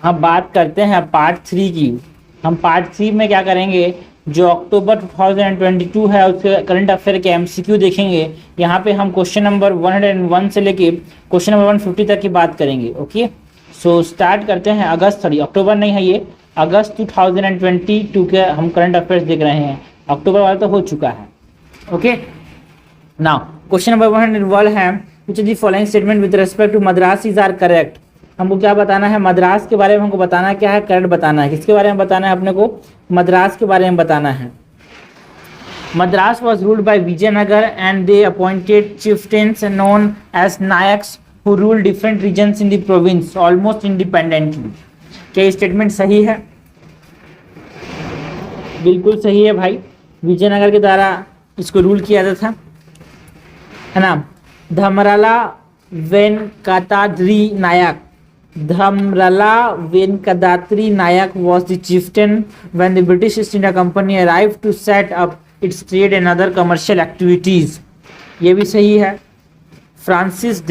हम बात करते हैं पार्ट 3 की। हम पार्ट 3 में क्या करेंगे, जो अक्टूबर 2022 है उसके करंट अफेयर के एमसीक्यू देखेंगे। यहाँ पे हम क्वेश्चन नंबर 101 से लेके क्वेश्चन नंबर 150 तक की बात करेंगे। ओके, सो स्टार्ट करते हैं। अक्टूबर नहीं है ये, अगस्त 2022 के हम करंट अफेयर्स देख रहे हैं। अक्टूबर वाला तो हो चुका है। ओके, नाउ क्वेश्चन नंबर 101 है, which is the following statement with respect to Madras is are correct. हमको क्या बताना है, मद्रास के बारे में हमको बताना क्या है, करेक्ट बताना है। किसके बारे में बताना है अपने को, मद्रास के बारे में बताना है। Madras was ruled by Vijayanagar and they appointed chieftains known as Nayaks who ruled different regions in the province almost independently। क्या ये स्टेटमेंट सही है? बिल्कुल सही है भाई, विजयनगर के द्वारा इसको रूल किया जाता था, है ना। धमराला वेंकटाद्रि नायक, Dhamrala Venkadathri Nayak was the chieftain when the British East India Company arrived to set up its trade and other commercial activities। ये भी सही है। Francis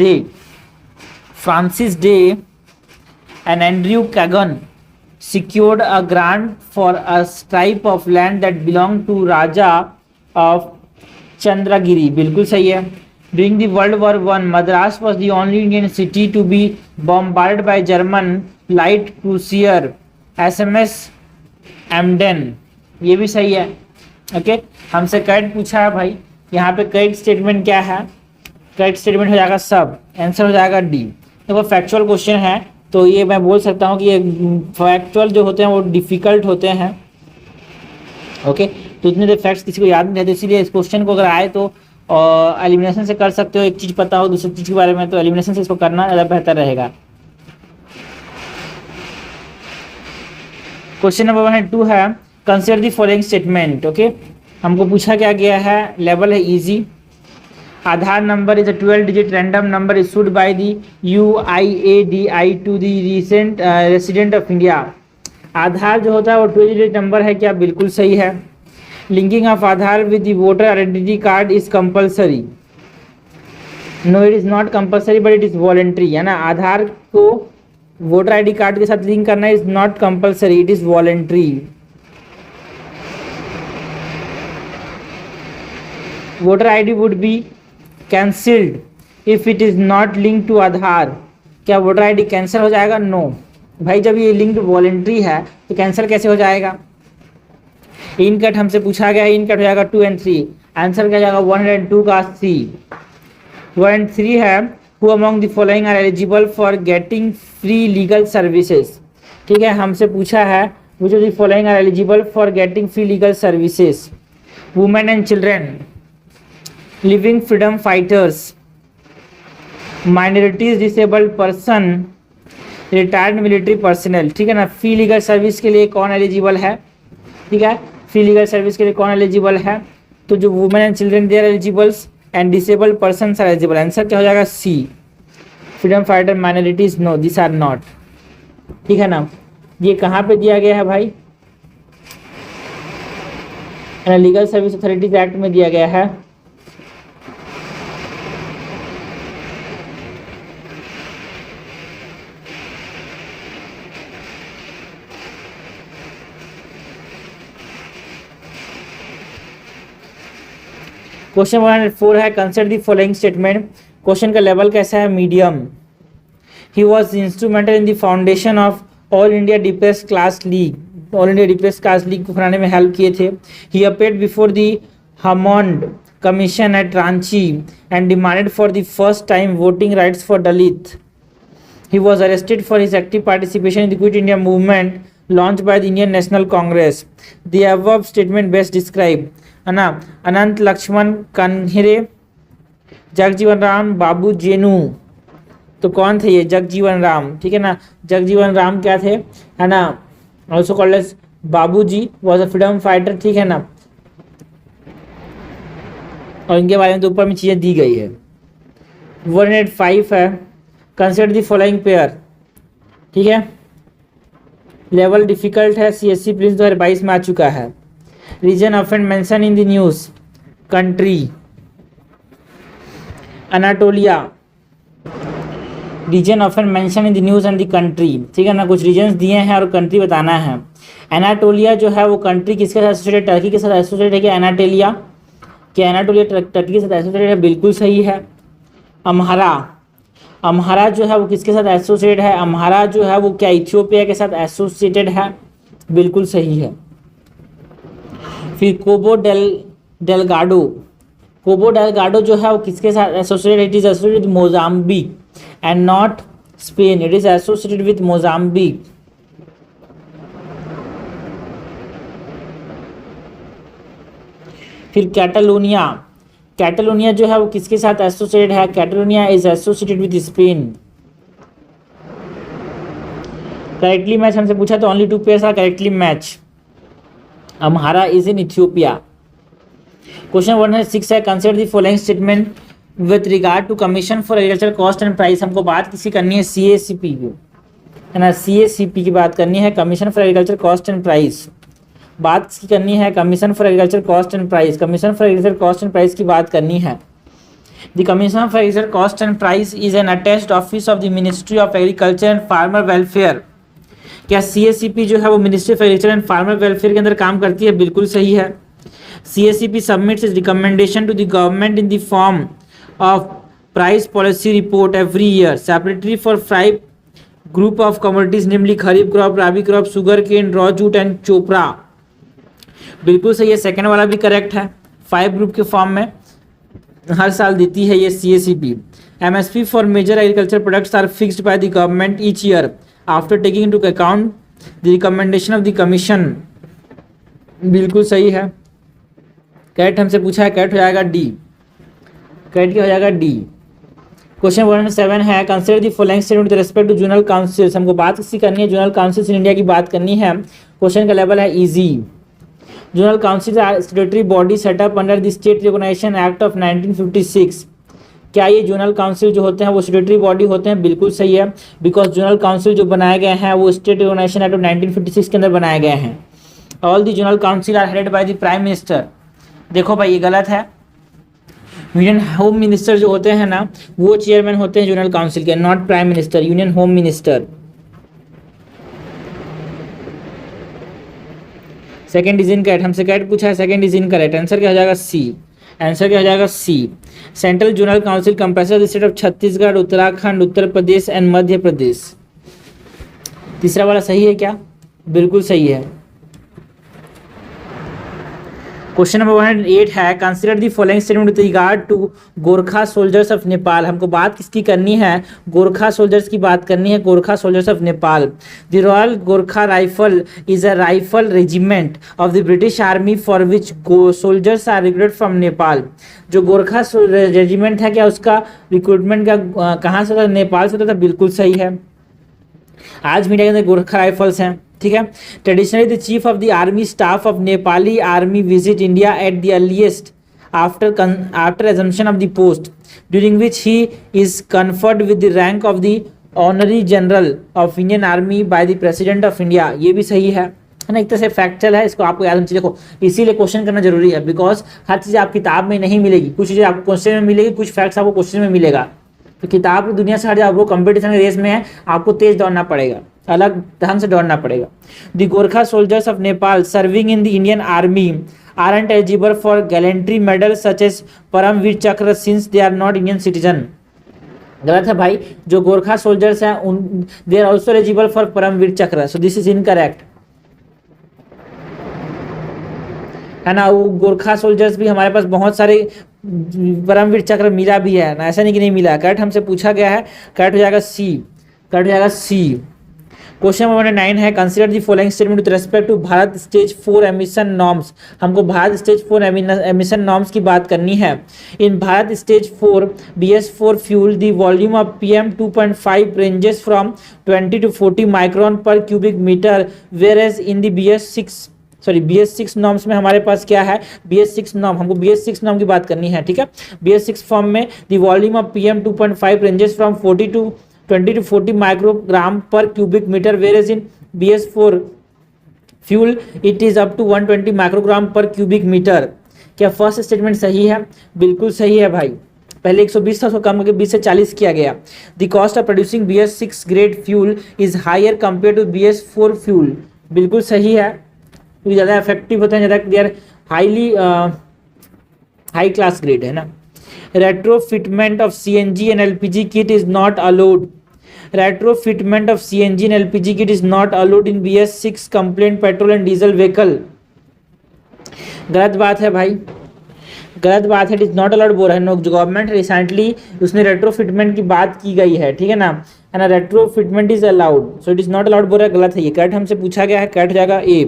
day and Andrew Cagan secured a grant for a stripe of land that belonged to Raja of Chandragiri। बिल्कुल सही है। During the World War I, Madras was the only Indian city to be bombarded by German light cruiser SMS Emden। ये भी सही है। Okay, हमसे correct पूछा है भाई, यहाँ पे करेक्ट स्टेटमेंट क्या है, करेक्ट स्टेटमेंट हो जाएगा सब, आंसर हो जाएगा डी। देखो फैक्चुअल क्वेश्चन है तो ये मैं बोल सकता हूँ कि ये फैक्चुअल जो होते हैं वो डिफिकल्ट होते हैं। ओके, तो इतने देर फैक्ट्स किसी को याद नहीं रहते, इसीलिए इस क्वेश्चन को अगर आए तो एलिमिनेशन से कर सकते हो। एक चीज पता हो दूसरी चीज के बारे में तो एलिमिनेशन से इसको करना ज़्यादा बेहतर रहेगा। क्वेश्चन नंबर 102 है, consider the following statement. Okay, हमको पूछा क्या गया है, लेवल है easy. Aadhaar number is a 12 digit random number issued by the UIADI to the recent resident of India. Aadhaar जो होता है वो 12 डिजिट नंबर है, क्या बिल्कुल सही है। Linking of Aadhaar with the voter identity card is compulsory. No it is not compulsory but it is voluntary, है ना। आधार को वोटर आईडी कार्ड के साथ लिंक करना is not compulsory, it is voluntary. Voter ID would be cancelled if it is not link to Aadhaar. क्या voter ID cancel हो जाएगा? No भाई, जब ये लिंक्ड वॉलेंट्री है तो कैंसिल कैसे हो जाएगा। इन कट हमसे पूछा गया, इन कट हो जाएगा 2 और 3, आंसर क्या जाएगा 102 का C। 103 है, who among the following are eligible for getting free legal services. ठीक है, हमसे पूछा है which of the following are eligible for getting free legal services. Women and children, living freedom fighters, minorities, disabled person, retired military personnel. ठीक है ना। Free legal service के लिए कौन एलिजिबल है? ठीक है, फ्री लीगल सर्विस के लिए कौन एलिजिबल है? तो जो women and children they are eligibles and disabled person are eligible. Answer क्या हो जाएगा C। Freedom fighter, minorities, no this are not. ठीक है ना। ये कहाँ पे दिया गया है भाई? लीगल सर्विस अथॉरिटीज एक्ट में दिया गया है। क्वेश्चन 104 है, consider the following statement. Question का लेवल कैसा है? Medium. He was instrumental in the foundation of All India Depressed Class League. All India Depressed Class League को बनाने में हेल्प किए थे। He appeared before the Hammond Commission at Ranchi and demanded for the first time voting rights for Dalit. He was arrested for his active participation in the Quit India movement launched by the Indian National Congress। The above statement best describe, है ना। अनंत लक्ष्मण कन्हरे, जगजीवन राम, बाबू जेनू। तो कौन थे ये? जगजीवन राम। ठीक है ना। जगजीवन राम क्या थे, है ना, also called as Babu ji, was a freedom fighter. ठीक है ना। और इनके बारे में तो ऊपर में चीज़ें दी गई है। 185 है, कंसिडर द फॉलोइंग पेयर। ठीक है, लेवल डिफिकल्ट है, CSC प्रिंस 2022 में आ चुका है। रीजन ऑफेंड mentioned in the news, country, Anatolia, region often mentioned in the news and the country, ठीक है ना, कुछ रीजन्स दिए हैं और कंट्री बताना है। एनाटोलिया जो है वो कंट्री किसके साथ एसोसिएटेड, टर्की के साथ एसोसिएटेड है क्या एनाटोलिया, क्या एनाटोलिया टर्की के साथ एसोसिएटेड है, बिल्कुल सही है। अम्हारा, अम्हारा जो है वो किसके साथ एसोसिएटेड है, अम्हारा जो है वो क्या इथियोपिया के साथ एसोसिएटेड है, बिल्कुल सही है। फिर डेलगाडो, कोबो डेलगाडो जो है वो किसके साथ associated, it is associated with Mozambique and not Spain, it is associated with Mozambique. फिर कैटालोनिया, कैटालोनिया जो है वो किसके साथ एसोसिएटेड है, Catalonia is associated with Spain. Correctly match हमसे पूछा तो only 2 pairs are correctly match. Amhara is in Ethiopia. Question 106 है, consider the following statement with regard to Commission for Agriculture Cost and Price. हमको बात किसी करनी है CACP की, है ना, CACP की बात करनी है, commission for Agriculture Cost and price. बात किसकी करनी है, commission for Agriculture Cost and price, commission for Agriculture Cost and price की बात करनी है। The commission for Agriculture Cost and price is an attached office of the ministry of agriculture and farmer welfare. क्या CACP जो है वो ministry of agriculture and farmer welfare के अंदर काम करती है, बिल्कुल सही है। CACP submits it's recommendation to the government in the form of price policy report every year separately for 5 group of commodities, namely kharif crop, rabi crop, sugar cane, raw jute and चोपड़ा, बिल्कुल सही है। सेकंड वाला भी करेक्ट है, 5 group के form में हर साल देती है ये CACP। MSP for major agriculture products are fixed by the government each year after taking into account the recommendation of the commission, बिल्कुल सही है। कैट हमसे पूछा है, कैट हो जाएगा D, कैट क्या हो जाएगा D। क्वेश्चन 107 है, consider the following statement with respect to general councils. हमको बात किसकी करनी है, जनरल काउंसिल्स इन इंडिया की बात करनी है। क्वेश्चन का लेवल है easy. General council are statutory body set up under the state recognition act of 1956। क्या ये जनरल काउंसिल जो होते हैं वो स्टेटरी बॉडी होते हैं, बिल्कुल सही है, बिकॉज जनरल काउंसिल जो बनाए गए हैं वो स्टेट रिकॉग्निशन एक्ट ऑफ 1956 के अंदर बनाए गए हैं। All the general council are headed by the prime minister. देखो भाई ये गलत है, यूनियन होम मिनिस्टर जो होते हैं ना वो चेयरमैन होते हैं जनरल काउंसिल के, not prime minister, union home minister. Second is incorrect, हमसे करेक्ट पूछा है, सेकंड इज इनकरेक्ट, आंसर क्या हो जाएगा C, आंसर क्या हो जाएगा C। Central General Council comprises the state of Chhattisgarh, Uttarakhand, Uttar Pradesh and Madhya Pradesh. तीसरा वाला सही है क्या, बिल्कुल सही है। क्वेश्चन नंबर 108 है, consider the following statement with regard to Gorkha soldiers of Nepal. हमको बात किसकी करनी है, गोरखा सोल्जर्स की बात करनी है, Gorkha soldiers of Nepal. The royal Gorkha rifle is a rifle regiment of the British army for which soldiers are recruited from Nepal. जो गोरखा रेजिमेंट है क्या उसका रिक्रूटमेंट का कहाँ से होता है, नेपाल से होता था, बिल्कुल सही है। आज मीडिया के अंदर गोरखा राइफल्स हैं, ठीक है। Traditionally the chief of the army staff of Nepali army visit India at the earliest after assumption of the post, during which he is conferred with the rank of the honorary general of Indian Army by the President of India। ये भी सही है ना, एक तरह से factual है, इसको आपको याद होना चाहिए। देखो इसीलिए क्वेश्चन करना जरूरी है, बिकॉज हर चीज़ आप किताब में नहीं मिलेगी, कुछ चीज़ें आपको क्वेश्चन में मिलेगी, कुछ फैक्ट्स आपको क्वेश्चन में मिलेगा। तो किताब की दुनिया से हट जाओ, वो कंपटीशन रेस में है, आपको तेज दौड़ना पड़ेगा, अलग ढंग से दौड़ना पड़ेगा। The Gorkha soldiers of Nepal serving in the Indian army aren't eligible for gallantry medals such as Paramvir Chakra since they are not Indian citizen। गलत है भाई, जो गोरखा सोल्जर्स हैं उन they are also eligible for Paramvir Chakra, so this is incorrect, है ना। वो Gorkha soldiers भी हमारे पास बहुत सारे परमवीर चक्र मिला भी है ना, ऐसा नहीं कि नहीं मिला। करेक्ट हमसे पूछा गया है, करेक्ट हो जाएगा C, करेक्ट हो जाएगा C। क्वेश्चन नंबर 9 है, consider the following statement with respect to Bharat stage 4 emission norms. हमको भारत स्टेज 4 एमिशन नॉर्म्स की बात करनी है। In Bharat stage 4 BS4 fuel the volume of PM 2.5 ranges from 20 to 40 micron per cubic metre, where as in the BS6 norms में हमारे पास क्या है, BS6 norm, हमको BS6 नॉर्म की बात करनी है, ठीक है। BS6 फॉर्म में the volume of PM 2.5 ranges from 20 to 40 microgram per cubic metre, where in BS4 fuel it is up to 120 microgram per cubic metre. क्या फर्स्ट स्टेटमेंट सही है, बिल्कुल सही है भाई, पहले 120 था, उसको कम करके 20 से 40 किया गया। The cost of producing BS6 grade fuel is higher compare to BS4 fuel. बिल्कुल सही है, क्योंकि ज़्यादा इफेक्टिव होते हैं, ज़्यादा there highly high class grade है ना। Retrofitment of CNG and LPG kit is not allowed. Retrofitment of CNG and LPG kit is not allowed in BS6 compliant petrol and diesel vehicle. गलत बात है भाई, गलत बात है, इट इज नॉट अलाउड बोल रहा है। नो, गवर्नमेंट रिसेंटली उसने रेट्रोफिटमेंट की बात की गई है, ठीक है ना, retrofitment is allowed, so it is not allowed बोल रहा है, गलत है ये। करेक्ट हमसे पूछा गया है, करेक्ट जाएगा ए।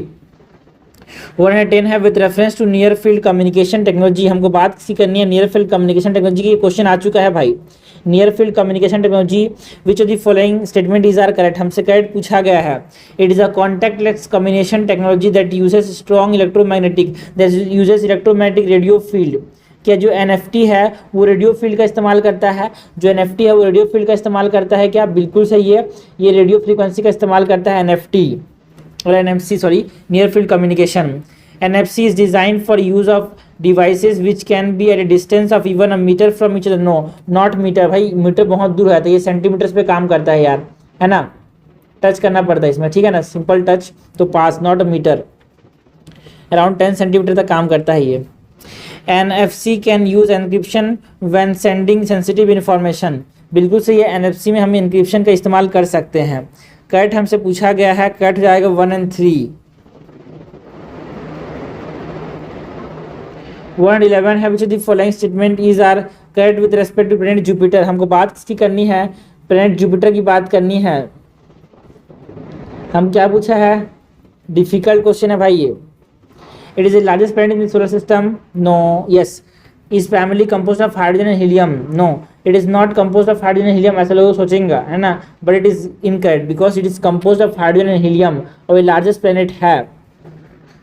110 है with reference to near field communication technology. हमको बात किसी करनी है नियर फील्ड कम्युनिकेशन टेक्नोलॉजी की, क्वेश्चन आ चुका है भाई। Near field communication technology which of the following statement is are correct, हमसे करेक्ट पूछा गया है। It is a contactless communication technology that uses strong electromagnetic, that uses electromagnetic radio field. क्या जो NFT है वो रेडियो फील्ड का इस्तेमाल करता है, जो NFT है वो रेडियो फील्ड का इस्तेमाल करता है क्या? बिल्कुल सही है, ये रेडियो फ्रीक्वेंसी का इस्तेमाल करता है NFT और NFC, sorry, near field communication. NFC is designed for use of devices which can be at a distance of even a meter from each other. No, not meter, भाई metre बहुत दूर है, तो ये सेंटीमीटर्स पे काम करता है यार, है ना, टच करना पड़ता है इसमें, ठीक है ना, सिंपल टच, तो पास, not a metre, around 10 centimetre तक काम करता है ये। NFC can use encryption when sending sensitive information. बिल्कुल सही है, NFC में हम एनक्रिप्शन का इस्तेमाल कर सकते हैं। करेक्ट हमसे पूछा गया है, करेक्ट हो जाएगा 1 और 3। 111 है which the following statement is are correct with respect to planet Jupiter. हमको बात किसकी करनी है? प्लैनेट जुपिटर की बात करनी है। हम क्या पूछा है? डिफिकल्ट क्वेश्चन है भाई ये। It is the largest planet in the solar system. No, yes. Is primarily composed of hydrogen and helium. No, it is not composed of hydrogen and helium, ऐसा लोग सोचेंगे, है ना, but it is incorrect because it is composed of hydrogen and helium और ये largest planet है।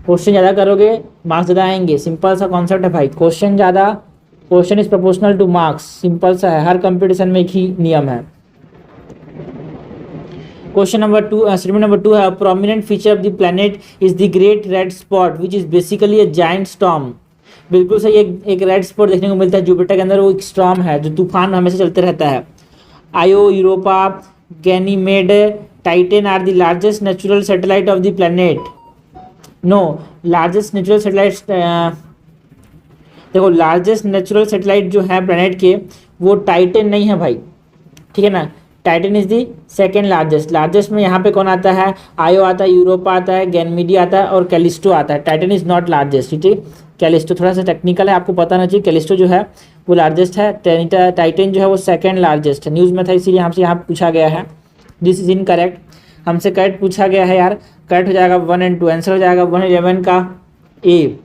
Question ज़्यादा करोगे मार्क्स ज़्यादा आएंगे, सिंपल सा कॉन्सेप्ट है भाई। क्वेश्चन ज़्यादा, question is proportional two marks, simple सा है, हर कंपटीशन में एक ही नियम है। क्वेश्चन नंबर 2, स्टेटमेंट नंबर 2 है prominent feature of the planet is the great red spot which is basically a giant storm. बिल्कुल सही, एक रेड स्पॉट देखने को मिलता है जुपिटर के अंदर, वो एक स्टॉर्म है जो तूफान हमेशा चलते रहता है। Io, Europa, Ganymede, Titan are the largest natural satellite of the planet. No, largest natural satellite, देखो लार्जेस्ट नेचुरल सैटेलाइट जो है प्लैनेट के वो टाइटन नहीं है भाई, ठीक है ना, Titan is the second largest. Largest में यहाँ पे कौन आता है? आयो आता है, यूरोपा आता है, गैनमीडी आता है और कैलिस्टो आता है। टाइटन इज नॉट लार्जेस्ट, ठीक है। कैलिस्टो थोड़ा सा टेक्निकल है, आपको पता ना चाहिए, कैलिस्टो जो है वो लार्जेस्ट है, टाइटन जो है वो सेकेंड लार्जेस्ट है। न्यूज़ में था इसीलिए हमसे यहाँ पूछा गया है। दिस इज इन करेक्ट, हमसे करेक्ट पूछा गया है यार। करेक्ट हो जाएगा 1 और 2, आंसर हो जाएगा 111 का ए।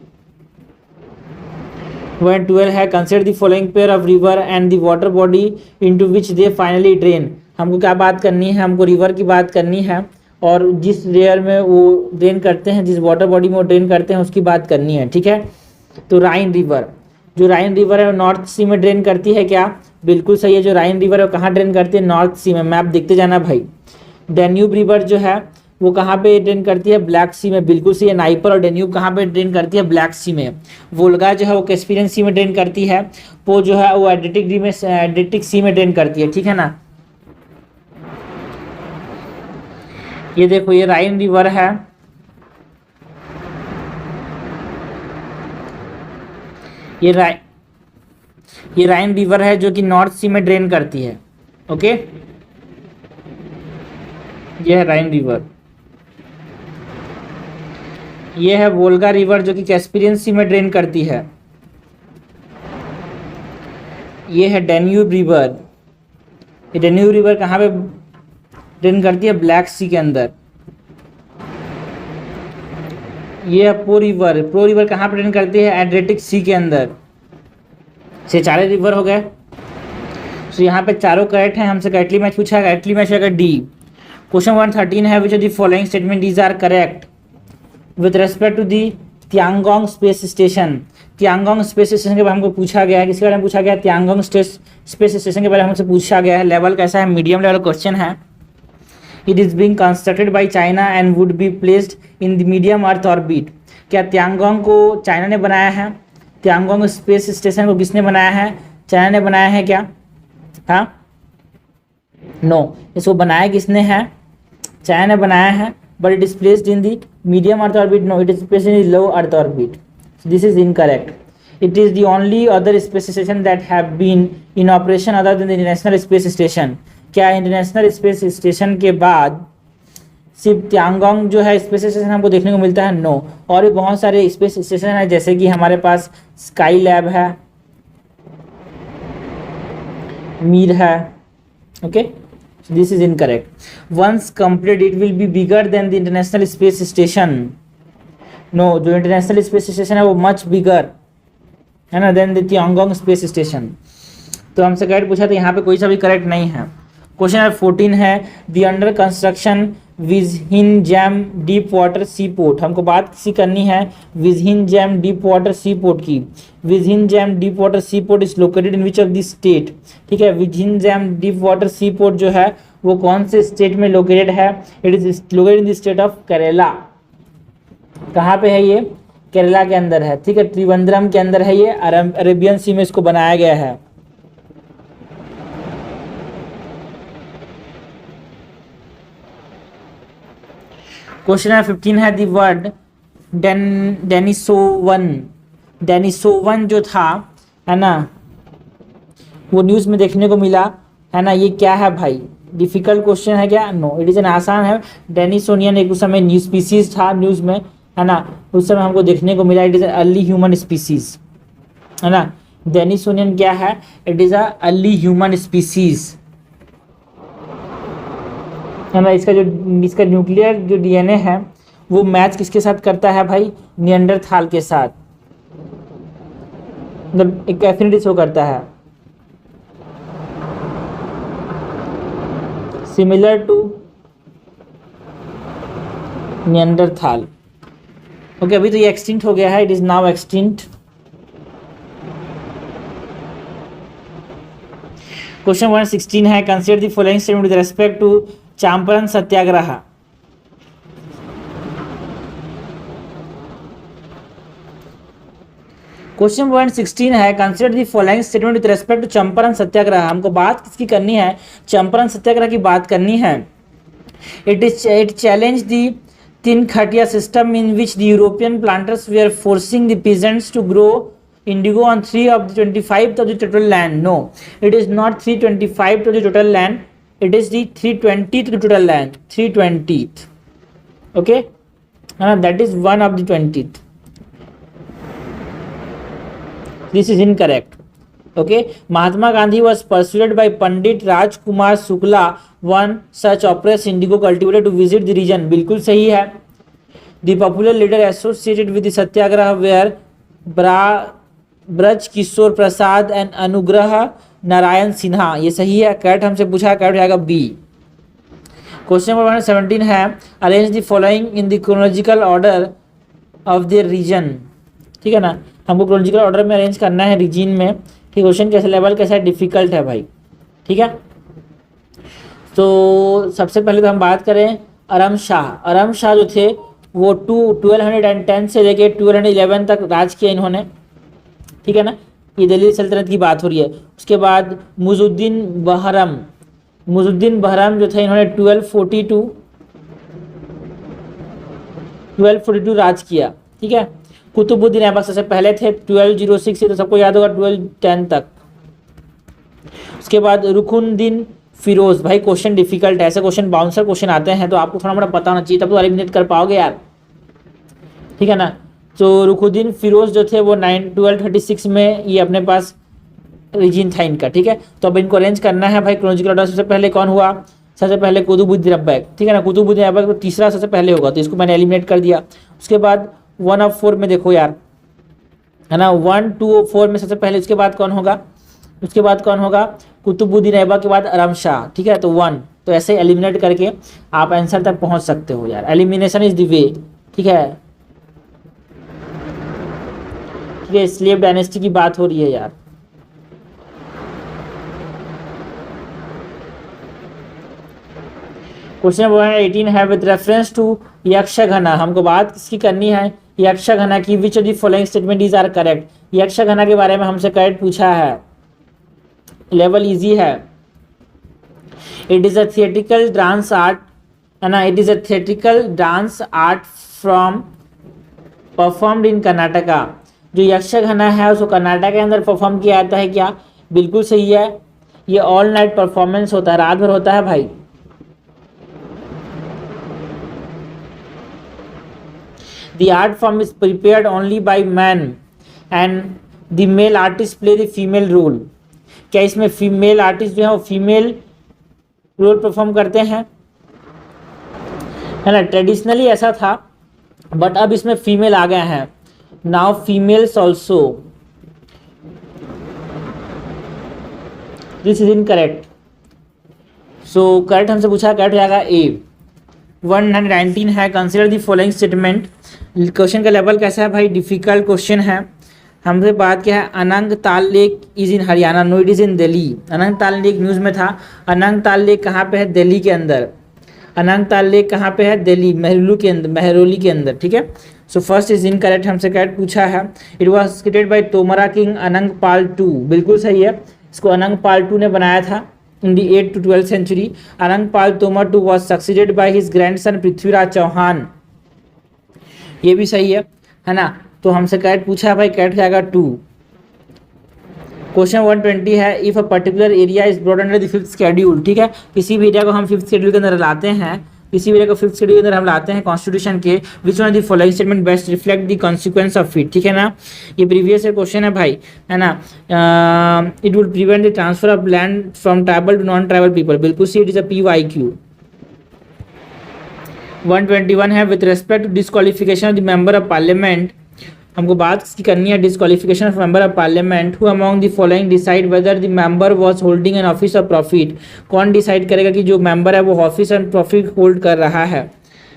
112 है consider the following pair of river and the water body into which they finally drain. हमको क्या बात करनी है? हमको रिवर की बात करनी है और जिस लेयर में वो ड्रेन करते हैं, जिस वाटर बॉडी में वो ड्रेन करते हैं उसकी बात करनी है, ठीक है। तो राइन रिवर, जो राइन रिवर है वो नॉर्थ सी में ड्रेन करती है क्या? बिल्कुल सही है, जो राइन रिवर है वो कहाँ ड्रेन करती है? नॉर्थ सी में। मैप देखते जाना भाई। डेन्यूब रिवर जो है वो कहाँ पे ड्रेन करती है? ब्लैक सी में। बिल्कुल सही है, नाइपर और डेन्यूब कहाँ पे ड्रेन करती है? ब्लैक सी में। वोल्गा जो है वो कैस्पियन सी में ड्रेन करती है। पो जो है वो एड्रियाटिक सी में ड्रेन करती है, ठीक है ना। ये देखो ये राइन रिवर है, ये राइन रिवर है जो कि नॉर्थ सी में ड्रेन करती है, ओके। ये है राइन रिवर। ये है वोल्गा रिवर जो कि कैस्पियन सी में ड्रेन करती है। ये है डेन्यूब रिवर। ये डेन्यूब रिवर कहाँ पे ड्रेन करती है? ब्लैक सी के अंदर। ये है पो रिवर। पो रिवर कहाँ पे ड्रेन करती है? एड्रियाटिक सी के अंदर। से 4 रिवर हो गए। तो यहाँ पे चारों करेक्ट हैं। हमसे करेक्टली मैच पूछा है, करेक्टली मैच होगा डी। क्वेश्चन 113 है which of the following statement is are correct with respect to the Tiangong space station. Tiangong space station के बारे में हमको पूछा गया है। किसके बारे में पूछा गया है? तियांगोंग स्पेस स्टेशन के बारे में हमसे पूछा गया है। लेवल कैसा है? मीडियम लेवल क्वेश्चन है। It is being constructed by China and would be placed in the medium earth orbit. क्या तियांगोंग को चाइना ने बनाया है? तियांगोंग स्पेस स्टेशन को किसने बनाया है? चाइना ने बनाया है क्या? हाँ, नो, इसको बनाया किसने है? चाइना ने बनाया है, but it is placed in the medium earth orbit, no it is placed in the low earth orbit, this is incorrect. It is the only other space station that have been in operation other than the International Space Station. क्या international space station के बाद सिर्फ त्यांगोंग जो है space station हमको देखने को मिलता है? नो, और भी बहुत सारे स्पेस स्टेशन है, जैसे कि हमारे पास स्काई लैब है, मीर है. Okay, this is incorrect. Once complete it will be bigger than the international space station. No, जो इंटरनेशनल स्पेस स्टेशन है वो मच बिगर है ना than the Tiangong space station. तो हमसे करेक्ट पूछा, तो यहाँ पे कोई सा भी करेक्ट नहीं है. क्वेश्चन नंबर 14 है the under construction Vizhinjam deep water sea port. हमको बात किसी करनी है Vizhinjam deep water sea port की. Vizhinjam deep water sea port is located in which of the state. ठीक है, Vizhinjam deep water sea port जो है वो कौन से स्टेट में लोकेटेड है? It is located in the state of Kerala. कहाँ पे है ये? केरला के अंदर है. ठीक है, त्रिवेंद्रम के अंदर है ये, अरेबियन सी में इसको बनाया गया है. क्वेश्चन नंबर 15 है द वर्ड डेनिसोवन. डेनिसोवन जो था है ना, वो न्यूज़ में देखने को मिला है ना. ये क्या है भाई? डिफिकल्ट क्वेश्चन है क्या? नो, इट इज एन आसान है. डेनिसोनियन एक उस समय न्यू स्पीसीज था न्यूज़ में है ना, उस समय हमको देखने को मिला. It is early human species है ना. डेनिसोनियन क्या है? It is early human species है ना. इसका न्यूक्लियर जो डीएनए है वो मैच किसके साथ करता है भाई? निएंडरथाल के साथ. मतलब एक एफिनिटी शो करता है, सिमिलर टू निएंडरथाल. ओके, अभी तो ये एक्सटिंक्ट हो गया है, it is now extinct. Question 116 है consider the following statement with respect to Champaran Satyagraha. Question 116 है consider the following statement with respect to Champaran Satyagraha. हमको बात किसकी करनी है? चंपारण सत्याग्रह की बात करनी है. It challenge the Tin Khatia system in which the European planters were forcing the peasants to grow indigo on 3 of the 25th of the total land. No, it is not 3/25 of the total land. It is the 3/20th of the total land. 3/20th. Okay, that is 1 of the 20th. This is incorrect. Okay, Mahatma Gandhi was persuaded by Pandit Rajkumar Shukla one such oppressed indigo cultivator to visit the region. बिल्कुल सही है. The popular leader associated with the Satyagraha were Braj Kishore Prasad and Anugrah Narayan Sinha. ये सही है. Correct हमसे पूछा, correct आएगा B. Question number 17 है arrange the following in the chronological order of the region. ठीक है ना, हमको क्रोनोलॉजिकल ऑर्डर में अरेंज करना है रीजन में. ठीक, क्वेश्चन कैसे लेवल कैसा डिफिकल्ट है भाई. ठीक है, तो सबसे पहले तो हम बात करें अरम शाह. अरम शाह जो थे वो 1210 से लेके 1211 तक राज किया इन्होंने. ठीक है ना, ये दिल्ली सल्तनत की बात हो रही है. उसके बाद मुजुद्दीन बहरम जो थे इन्होंने 1242 राज किया. ठीक है, कुतुबुद्दीन ऐबक सबसे पहले थे 1206 से, तो सबको याद होगा 1210 तक. उसके बाद रुकुनुद्दीन फिरोज. भाई क्वेश्चन डिफिकल्ट है, ऐसे क्वेश्चन बाउंसर क्वेश्चन आते हैं तो आपको थोड़ा मोड़ा पता होना चाहिए, तब तो एलिमिनेट कर पाओगे यार. ठीक है ना, तो रुकुनुद्दीन फिरोज जो थे वो 1236 में ये अपने पास रीजन था इनका. ठीक है, तो अब इनको अरेंज करना है भाई क्रोनोलॉजिकल ऑर्डर. सबसे पहले कौन हुआ? सबसे पहले कुतुबुद्दीन ऐबक. ठीक है ना, कुतुबुद्दीन ऐबक तो तीसरा सबसे पहले होगा, तो इसको मैंने एलिमिनेट कर दिया. उसके बाद 1 of 4 में देखो यार है ना, 1, 2 और 4 में सबसे पहले. उसके बाद कौन होगा? कुतुबुद्दीन ऐबक के बाद अरम शाह. ठीक है, तो 1. तो ऐसे एलिमिनेट करके आप आंसर तक पहुंच सकते हो यार. Elimination is the way. ठीक है, स्लेव डायनेस्टी की बात हो रही है यार. क्वेश्चन नंबर 18 है विद रेफरेंस टू यक्षगना. हमको बात किसकी करनी है? यक्षगना की. Which of the following statement is are correct. Yakshagana के बारे में हमसे करेक्ट पूछा है. लेवल इजी है। It is a theatrical dance art, है ना, it is a theatrical dance art from performed in Karnataka. जो यक्षगाना है उसको कर्नाटक के अंदर परफॉर्म किया जाता है क्या? बिल्कुल सही है। ये ऑल नाइट परफॉर्मेंस होता है, रात भर होता है भाई। The art form is prepared only by man and the male artist play the female role। क्या इसमें फीमेल आर्टिस्ट जो है वो फीमेल रोल परफॉर्म करते हैं, है ना। ट्रेडिशनली ऐसा था बट अब इसमें फीमेल आ गए हैं। Now females also, this is incorrect. So correct हमसे पूछा, करेक्ट हो जाएगा ए। 119 है, consider the following statement. Question का लेवल कैसा है भाई? डिफिकल्ट क्वेश्चन है। हमसे बात क्या है? Anang Tal lake is in Haryana, no it is in Delhi. Anang Tal lake news में था। अनंग ताल लेक कहाँ पे है? दिल्ली के अंदर। अनंग ताल लेक कहाँ पे है? दिल्ली, महलू के अंदर, महरौली के अंदर, ठीक है। सो फर्स्ट इज इनकरेक्ट, हमसे करेक्ट पूछा है। इट वॉज क्रिएटेड बाय तोमरा किंग अनंग पाल टू, बिल्कुल सही है। इसको अनंग पाल टू ने बनाया था इन दी 8th to 12th century। Anang Pal Tomar two was succeeded by his grandson Prithviraj Chauhan, ये भी सही है ना। तो हमसे करेक्ट पूछा है भाई, करेक्ट जाएगा 2। क्वेश्चन 120 है, if a particular area is brought under the 5th schedule, ठीक है। किसी भी एरिया को हम 5th शेड्यूल के अंदर लाते हैं, किसी भी एरिया को 5th शेड्यूल के अंदर हम लाते हैं कॉन्स्टिट्यूशन के, which one of the following statement best reflect the consequence of it, ठीक है ना। ये प्रीवियस क्वेश्चन है भाई, है ना। It would prevent the transfer of land from tribal to non tribal people, बिल्कुल C, it is a PYQ। 121 है, with respect to disqualification of the member of parliament. हमको बात इसकी करनी है disqualification of member of parliament. Who among the following decide whether the member was holding an office of profit. कौन decide करेगा कि जो मेंबर है वो ऑफिस एंड प्रॉफिट होल्ड कर रहा है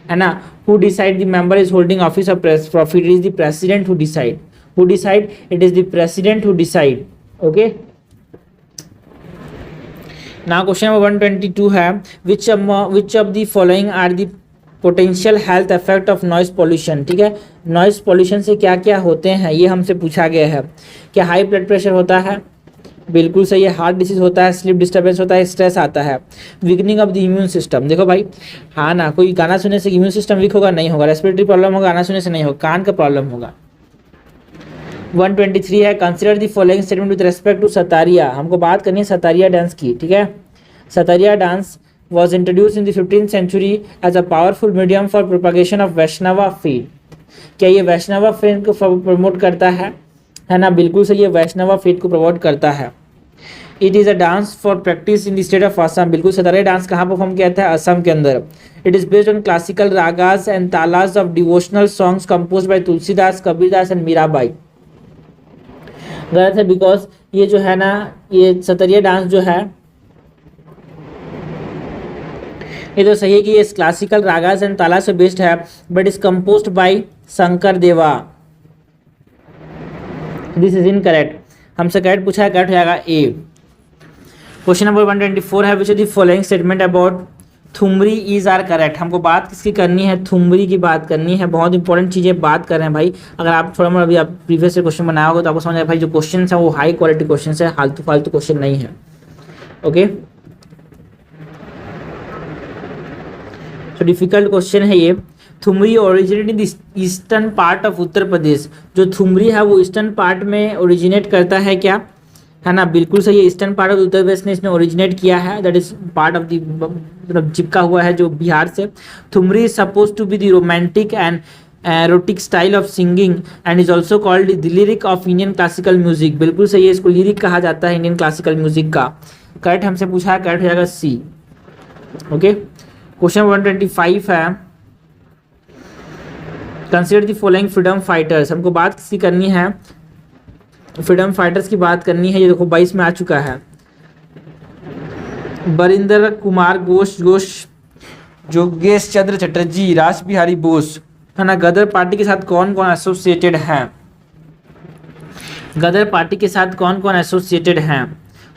ना। Who decide the member is holding office of profit? Is the president who decide. Who decide? It is the president who decide. Okay, now question number 122 है, which of the following are the potential health effect of noise pollution, ठीक है। Noise pollution से क्या क्या होते हैं ये हमसे पूछा गया है। क्या हाई ब्लड प्रेशर होता है? बिल्कुल सही है। हार्ट डिसीज होता है, स्लीप डिस्टर्बेंस होता है, स्ट्रेस आता है, weakening of the immune system. देखो भाई, हाँ ना, कोई गाना सुनने से इम्यून सिस्टम वीक होगा? नहीं होगा। रेस्पिरेटरी प्रॉब्लम होगा, गाना सुनने से नहीं होगा, कान का प्रॉब्लम होगा। 123 है, consider the following statement with respect to Sattriya. हमको बात करनी है सतारिया डांस की, ठीक है। Sattriya dance was introduced in the 15th century as a powerful medium for propagation of Vaishnava faith। क्या ये वैष्णवा faith को प्रमोट करता है ना? बिल्कुल सही, ये वैष्णवा faith को प्रमोट करता है। It is a dance for practice in the state of Assam, बिल्कुल सतारिया डांस कहाँ परफॉर्म किया जाता है? असम के अंदर। It is based on classical ragas and talas of devotional songs compose by Tulsidas, Kabirdas and Mirabai. गलत है, बिकॉज ये जो है ना, ये सतारिया डांस जो है ये तो सही है कि ये क्लासिकल रागास एंड ताला से बेस्ड है, but is composed by Shankar Deva. This is incorrect. हमसे करेक्ट पूछा है, करेक्ट हो जाएगा ए। क्वेश्चन नंबर 124 है, which is the following statement about thumri is are correct. हमको बात किसकी करनी है? थुमरी की बात करनी है। बहुत इंपॉर्टेंट चीज़ें बात कर रहे हैं भाई। अगर आप थोड़ा मोड़ा अभी आप प्रीवियस से क्वेश्चन बनाया होगा तो आपको समझ आएगा भाई जो क्वेश्चन है वो हाई क्वालिटी क्वेश्चन है, फालतू फालतू क्वेश्चन नहीं है। ओके, तो डिफिकल्ट क्वेश्चन है ये। Thumri originate in the eastern part of Uttar Pradesh. जो थुमरी है वो ईस्टर्न पार्ट में ओरिजिनेट करता है क्या, है ना। बिल्कुल सही है, eastern part of Uttar Pradesh ने इसने ओरिजिनेट किया है। That is part of the, मतलब चिपका हुआ है जो बिहार से। Thumri is suppose to be the romantic and erotic style of singing and is also called the lyric of Indian classical music. बिल्कुल सही है, इसको लिरिक कहा जाता है इंडियन क्लासिकल म्यूजिक का। करेक्ट हमसे पूछा है, करेक्ट हो जाएगा सी। ओके, क्वेश्चन 125 है, consider the following freedom fighters. हमको बात किसकी करनी है? फ्रीडम फाइटर्स की बात करनी है। ये देखो 22 में आ चुका है। बरिंदर कुमार घोष, जोगेश चंद्र चटर्जी, रास बिहारी बोस, है ना। गदर पार्टी के साथ कौन कौन एसोसिएटेड हैं? गदर पार्टी के साथ कौन कौन एसोसिएटेड हैं?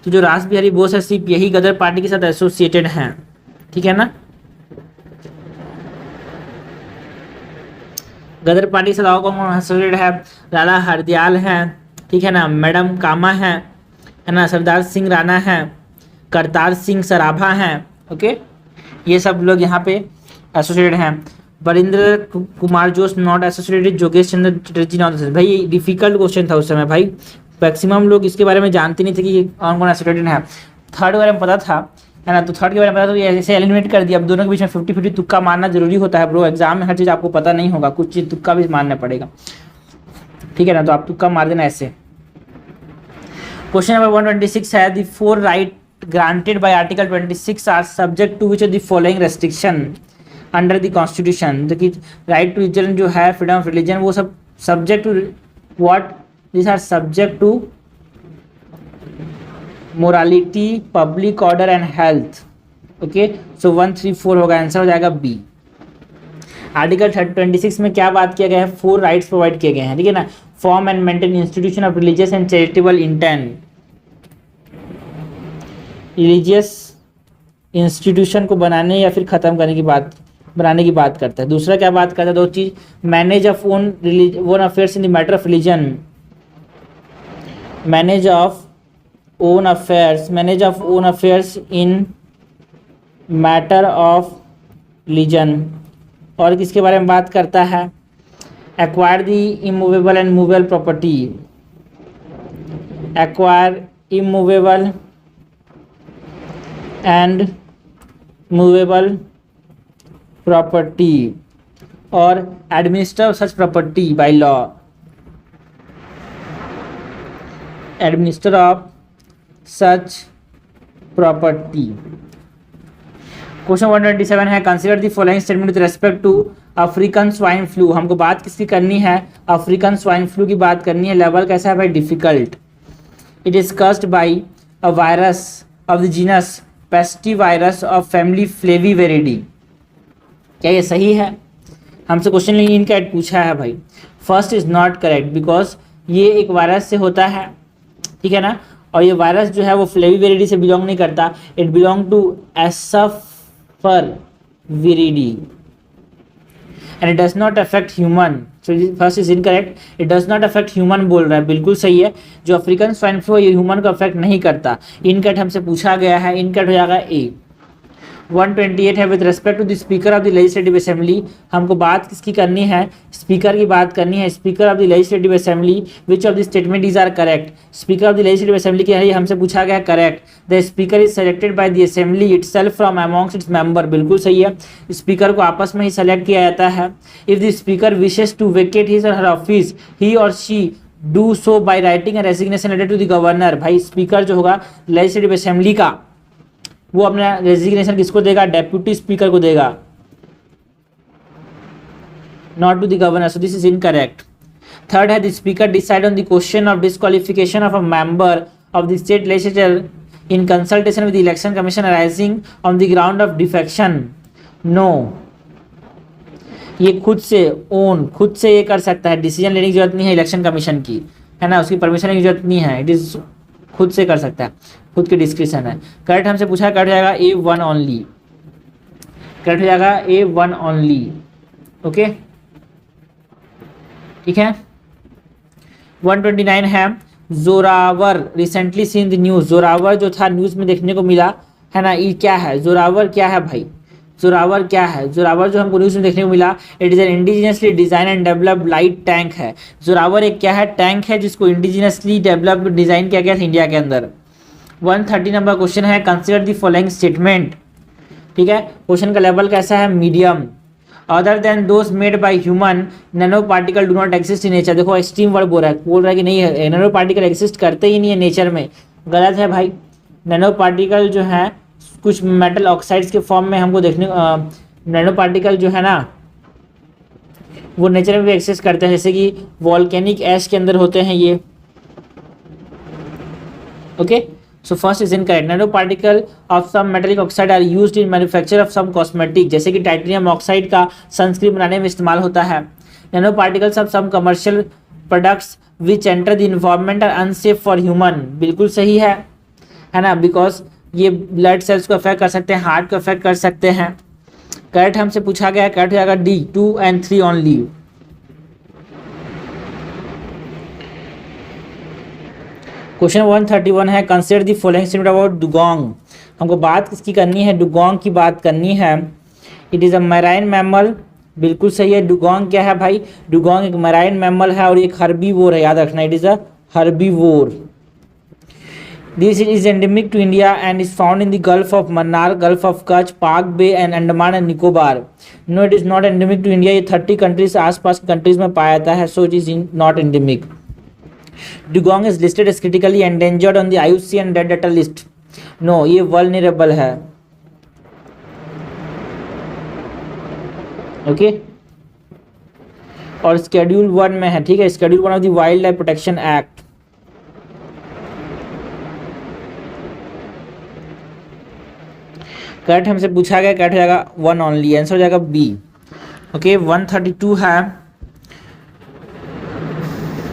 तो जो रास बिहारी बोस है सिर्फ यही गदर पार्टी के साथ एसोसिएटेड हैं, ठीक है ना। गदर पार्टी के साथ और कौन कौन एसोसिएटेड है? लाला हरदयाल हैं, ठीक है ना, मैडम कामा हैं, है ना, सरदार सिंह राणा हैं, करतार सिंह सराभा हैं, ओके, ये सब लोग यहाँ पे एसोसिएटेड हैं। वरिंद्र कुमार जोश नॉट एसोसिएटेड, जोगेश चंद्र चटर्जी नॉट एसोसिएटेड। भाई ये डिफिकल्ट क्वेश्चन था उस समय भाई, मैक्सिमम लोग इसके बारे में जानते नहीं थे कि ये कौन कौन एसोसिएटेड है। थर्ड के बारे में पता था, है ना, तो थर्ड के बारे में पता तो ये ऐसे एलिमिनेट कर दिया। अब दोनों के बीच में 50-50 तुक्का मारना जरूरी होता है ब्रो, एग्जाम में हर चीज़ आपको पता नहीं होगा, कुछ चीज़ तुक्का भी मारना पड़ेगा, ठीक है ना, तो आप तुक्का मार देना ऐसे। क्वेश्चन नंबर 126 है, the 4 right granted by article 26 are subject to which of the following restriction under the constitution। देखिए राइट टू रिलीजन जो है, फ्रीडम ऑफ रिलीजन, वो सब subject to what, this are subject to morality, public order and health, okay, so 1, 3, 4 होगा, answer हो जाएगा B. Article 26 में क्या बात किया गया है, 4 राइट्स प्रोवाइड किए गए हैं, ठीक है ना, form and maintain institution of religious and charitable intent, religious institution को बनाने या फिर ख़त्म करने की बात, बनाने की बात करता है। दूसरा क्या बात करता है, 2 चीज़, manage of own affairs in the matter of religion, manage of own affairs in matter of religion. और किसके बारे में बात करता है, acquire the immovable and movable property, acquire immovable and movable property, और administer such property by law, administer of such property. Question 127 है, consider the following statement with respect to African swine flu. हमको बात किसकी करनी है, African swine flu की बात करनी है। लेवल कैसा है भाई, difficult. It is caused by a virus of the genus Pestivirus of family Flaviviridae. क्या ये सही है, हमसे क्वेश्चन इनका पूछा है भाई। First is not correct, because ये एक वायरस से होता है, ठीक है ना, और ये वायरस जो है वो फ्लेविवेरिडी से बिलोंग नहीं करता, it belong to Asfarviridae and it does not affect human. So first is incorrect, it does not affect human बोल रहा है, बिल्कुल सही है। जो अफ्रीकन स्वाइन फ्लू ये ह्यूमन को अफेक्ट नहीं करता। इनकट हमसे पूछा गया है, इनकट हो जाएगा ए। 128 है, with respect to the speaker of the legislative assembly. हमको बात किसकी करनी है, स्पीकर की बात करनी है। Speaker of the legislative assembly, which of the statement is are correct. Speaker of the legislative assembly के लिए हमसे पूछा गया correct. The speaker is selected by the assembly itself from amongst its member, बिल्कुल सही है। स्पीकर को आपस में ही सेलेक्ट किया जाता है। If the speaker wishes to vacate his or her office, he or she do so by writing a resignation letter to the governor. भाई स्पीकर जो होगा लेजिस्लेटिव असेंबली का, वो अपना रेजिग्नेशन किसको देगा, डेप्यूटी स्पीकर को देगा, not to the governor, so this is incorrect. Third है, the speaker decide on the question of disqualification of a member of the state legislature in consultation with the election commission arising on the ground of defection. No, ये खुद से ये कर सकता है, decision लेने की जरूरत नहीं है इलेक्शन कमीशन की, है ना, उसकी परमिशन की जरूरत नहीं है, इट इज खुद से कर सकता है, खुद की डिस्क्रिप्शन है। करेक्ट हमसे पूछा है, करेक्ट हो जाएगा A1 ओनली, करेक्ट हो जाएगा A1 ओनली, ओके, ठीक है। 129 है, Zorawar recently seen the news. Zorawar जो था न्यूज में देखने को मिला, है ना, ये क्या है, जोरावर क्या है भाई, जोरावर क्या है, जोरावर जो हमको न्यूज में देखने को मिला, it is an indigenously design and developed light tank है। जोरावर एक क्या है, टैंक है जिसको इंडिजिनियसली डेवलप डिजाइन किया गया था इंडिया के अंदर। 130 नंबर क्वेश्चन है, कंसीडर द फॉलोइंग स्टेटमेंट, ठीक है। क्वेश्चन का लेवल कैसा है, medium. Other than those made by human nano particle do not exist in nature. देखो एक्सट्रीम वर्ड बोल रहा है कि नहीं है, नैनो पार्टिकल एग्जिस्ट करते ही नहीं है नेचर में, गलत है भाई। नैनो पार्टिकल जो है कुछ मेटल ऑक्साइड्स के फॉर्म में हमको देखने, नैनो पार्टिकल जो है ना वो नेचर में भी एग्जिस्ट करते हैं, जैसे कि वॉल्केनिक ऐश के अंदर होते हैं ये, okay. So first is incorrect, nano particle of some metallic oxide are used in manufacture of some cosmetic, जैसे कि टाइटेनियम ऑक्साइड का सनस्क्रीन बनाने में इस्तेमाल होता है। Nano particles of some commercial products which enter the environment are unsafe for human, बिल्कुल सही है ना, बिकॉज ये ब्लड सेल्स को अफेक्ट कर सकते हैं, हार्ट को अफेक्ट कर सकते हैं। करेक्ट हमसे पूछा गया, करेक्ट हो जाएगा D 2 and 3 ओनली। क्वेश्चन 131 है consider the following statement about dugong. हमको बात किसकी करनी है? डुगोंग की बात करनी है। It is a marine mammal, बिल्कुल सही है। डुगोंग क्या है भाई? डुगोंग एक मैराइन मैमल है और एक हर्बीवोर है, याद रखना, it is a herbivore. This is endemic to India and is found in the Gulf of Mannar, Gulf of Kutch, Pak Bay and Andaman and Nicobar. No, it is not endemic to India. ये 30 countries आसपास की countries में पाया जाता है, so it is not endemic. Dugong is listed as critically endangered on the IUCN Red Data list. No, ये vulnerable है। Okay और स्केड्यूल 1 में है, ठीक है, schedule 1 of the wild life protection act. Correct हमसे पूछा गया, करेक्ट हो जाएगा 1 ओनली, आंसर हो जाएगा बी। ओके 132 है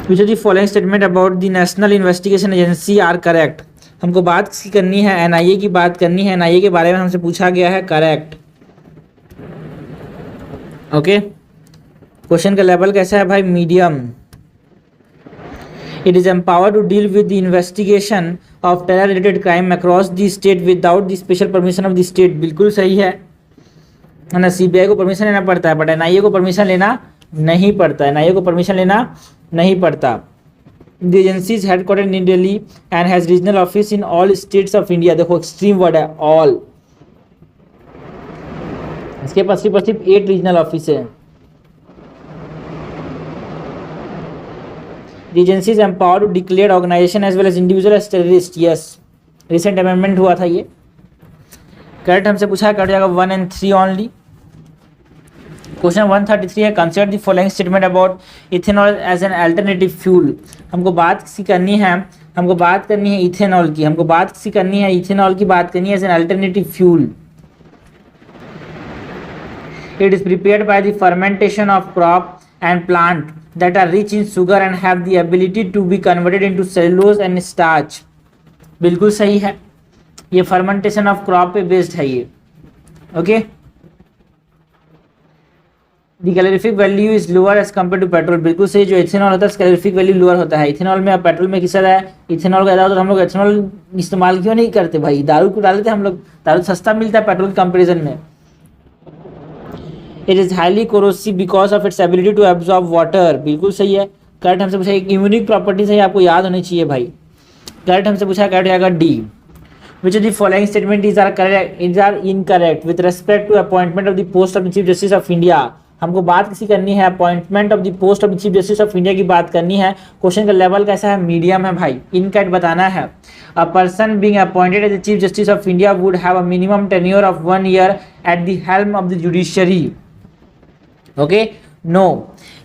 which the following statement about the national investigation agency are correct. हमको बात किसकी करनी है? एनआईए की बात करनी है। एनआईए के बारे में हमसे पूछा गया है, करेक्ट। ओके क्वेश्चन का लेवल कैसा है भाई? Medium. It is empowered to deal with the investigation of terror-related crime across the state without the special permission of the state. बिल्कुल सही है ना, सीबीआई को परमिशन लेना पड़ता है बट एनआईए को परमिशन लेना नहीं पड़ता, एनआईए को परमिशन लेना नहीं पड़ता। The agency is headquartered in Delhi and has regional office in all states of India. देखो एक्सट्रीम वर्ड है all, इसके पास सिर्फ 8 रीजनल ऑफिस है। The agency is empowered to declare organization as well as individual as terrorist. Yes, recent amendment हुआ था ये। Correct हमसे पूछा है, करेक्ट जाएगा 1 and 3 ओनली। क्वेश्चन 133 है consider the following statement about ethanol as an alternative fuel. हमको बात किसी करनी है? हमको बात करनी है इथेनॉल की। हमको बात किसी करनी है? इथेनॉल की बात करनी है as an alternative fuel. It is prepared by the fermentation of crop and plant that are rich in sugar and have the ability to be converted into cellulose and starch. बिल्कुल सही है, ये fermentation of crop पे based है ये। Okay the calorific value is lower as compare to petrol. बिल्कुल सही, जो इथेनॉल होता है उसका कैलोरीफिक वैल्यू लोअर होता है। इथेनॉल में, पेट्रोल में किस तरह है? इथेनॉल का ज़्यादा होता है। हम लोग इथेनॉल इस्तेमाल क्यों नहीं करते भाई? दारू को डालते हैं हम लोग, दारू सस्ता मिलता है पेट्रोल के कंपेरिजन में। It is highly corrosive because of its ability to absorb water. बिल्कुल सही है, करेक्ट हमसे पूछा। एक यूनिक प्रॉपर्टीज है, आपको याद होनी चाहिए भाई। करेक्ट हमसे पूछा, करेक्ट जाएगा D. Which of the following statement is are correct, is are incorrect with respect to appointment of the post of the chief justice of India. हमको बात किसी करनी है? Appointment of the post of the chief justice of India की बात करनी है। Question का लेवल कैसा है? मीडियम है भाई, इनकरेक्ट बताना है। A person being appointed as the chief justice of India would have a minimum tenure of 1 year at the helm of the judiciary. Okay no,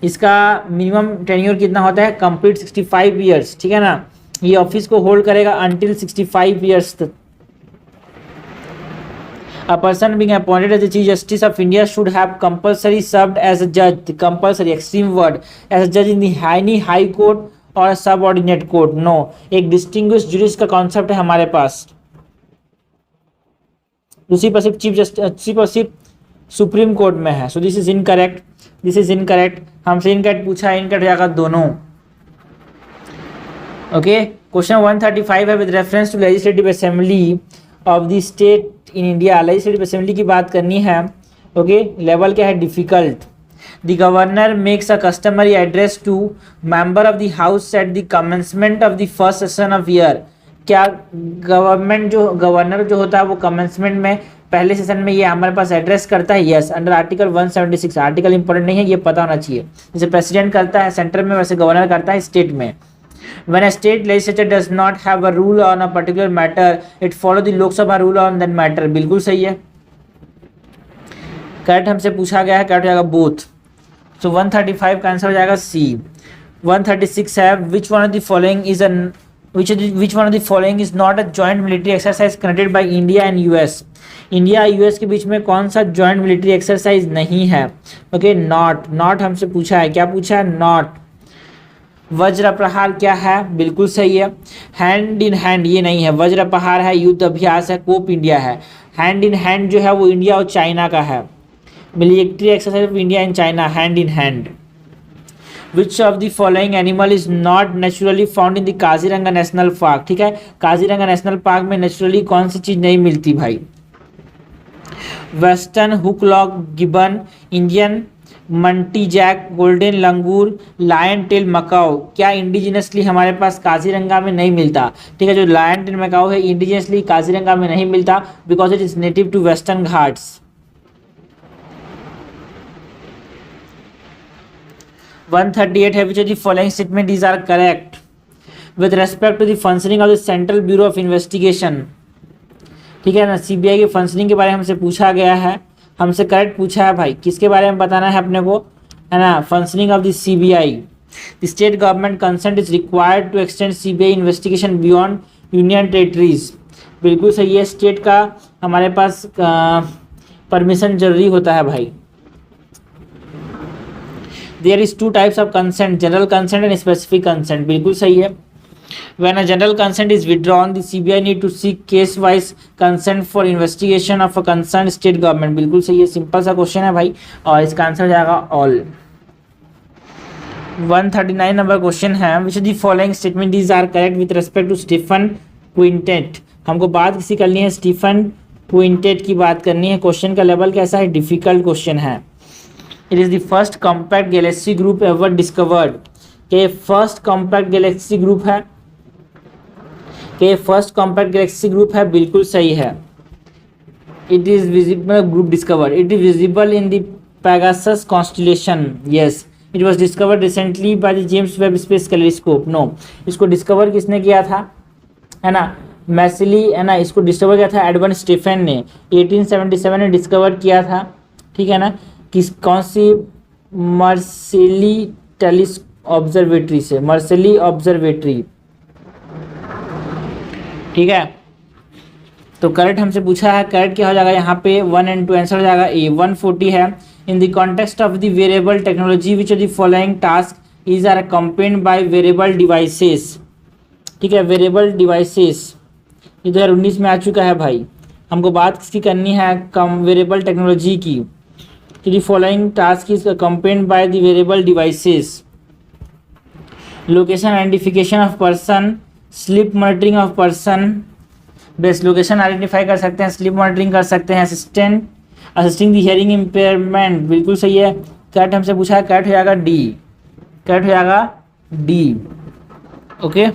इसका मिनिमम टेन्योर कितना होता है? कंप्लीट 65 ईयर्स, ठीक है ना। ये ऑफिस को होल्ड करेगा अंटिल 65 ईयर्स तक। A person being appointed as the Chief Justice of India should have compulsory served as a judge, compulsory extreme word, as a judge in the any high court or subordinate court. No, एक distinguished jurist का concept है हमारे पास। दूसरी पर सिर्फ chief justice, दूसरी पर सिर्फ सुप्रीम कोर्ट में है। So this is incorrect, this is incorrect. हमसे इनकरेक्ट पूछा है, इनकरेक्ट जाएगा दोनों। ओके क्वेश्चन 135 है with reference to legislative assembly of the state in India. Legislative assembly की बात करनी है। ओके लेवल क्या है? Difficult. The governor makes a customary address to member of the house at the commencement of the first session of year. क्या governor जो होता है वो कमेंसमेंट में, पहले सेशन में ये हमारे पास एड्रेस करता है? Yes, under article 176। Article important नहीं है, ये पता होना चाहिए। जैसे प्रेसिडेंट करता है सेंटर में, वैसे गवर्नर करता है स्टेट में। When a state legislature does not have a rule on a particular matter, it follow the Lok Sabha rule on that matter. बिल्कुल सही है, करेक्ट हमसे पूछा गया है, करेक्ट हो जाएगा बोथ। सो 135 का आंसर हो जाएगा सी। 136 है which one of the following is not a joint military exercise conducted by India and US. India US के बीच में कौन सा जॉइंट मिलिट्री एक्सरसाइज नहीं है? ओके नॉट हमसे पूछा है। क्या पूछा है? नॉट। वज्र प्रहार क्या है? बिल्कुल सही है। हैंड इन हैंड ये नहीं है, वज्र प्रहार है, युद्ध अभ्यास है, कोप इंडिया है। हैंड इन हैंड जो है वो इंडिया और चाइना का है। Military exercise of India and China, hand in hand. Which of the following animal is not naturally found in the Kaziranga national park. ठीक है, काजीरंगा नेशनल पार्क में नेचुरली कौन सी चीज नहीं मिलती भाई? Western hoolock gibbon, Indian muntjac, golden langur, lion tail macaque. क्या इंडिजिनसली हमारे पास काजीरंगा में नहीं मिलता? ठीक है, जो लायन टेल मकाओ है इंडिजिनसली काजीरंगा में नहीं मिलता because it is native to Western Ghats. 138 है, which of the following statement these are correct with respect to the functioning of the Central Bureau of Investigation। ठीक है ना, सीबीआई के फंक्शनिंग के बारे में हमसे पूछा गया है, हमसे करेक्ट पूछा है भाई, किसके बारे में बताना है अपने को, है ना, functioning of the CBI. The state government consent is required to extend CBI investigation beyond union territories. बिल्कुल सही है, स्टेट का हमारे पास परमिशन जरूरी होता है भाई। There is two types of consent, general consent and specific consent। बिल्कुल सही है। When a general consent is withdrawn, the CBI need to seek case-wise consent for investigation of a concerned state government। बिल्कुल सही है, simple सा question है भाई और इसका आंसर हो जाएगा ऑल। 139 नंबर क्वेश्चन है, which of the following statement these are correct with respect to Stephan Quintet. हमको बात किसी करनी है, स्टीफन क्विंटेट की बात करनी है। क्वेश्चन का लेवल कैसा है? डिफिकल्ट क्वेश्चन है। It is the first compact galaxy group ever discovered। के फर्स्ट कॉम्पैक्ट गैलेक्सी ग्रुप है, के फर्स्ट कॉम्पैक्ट गैलेक्सी ग्रुप है, बिल्कुल सही है। It is visible group discovered, it is visible in the Pegasus constellation. Yes, it was discovered recently by the James Webb space telescope. No, इसको discover किसने किया था, है ना, मैसिली, है ना, इसको डिस्कवर किया था एडवर्ड स्टीफन ने 1877 में डिस्कवर किया था। ठीक है ना, किस कौन सी मर्सेली टेलिस ऑब्जर्वेटरी से, मर्सेली ऑब्जर्वेटरी। ठीक है, तो करेक्ट हमसे पूछा है, करेक्ट क्या हो जाएगा यहाँ पे 1 and 2 आंसर हो जाएगा ए। 140 है, in the context of the wearable technology which of the following task is are accompanied by wearable devices. ठीक है, वेरिएबल डिवाइसेस ये 2019 में आ चुका है भाई। हमको बात किसकी करनी है, कम वेरिएबल टेक्नोलॉजी की। The following task is accompanied by the variable devices: location identification of person, sleep monitoring of person, base location identify कर सकते हैं, sleep monitoring कर सकते हैं, assisting the hearing impairment। बिल्कुल सही है, करेक्ट हमसे पूछा है, करेक्ट हो जाएगा डी, करेक्ट हो जाएगा डी। ओके,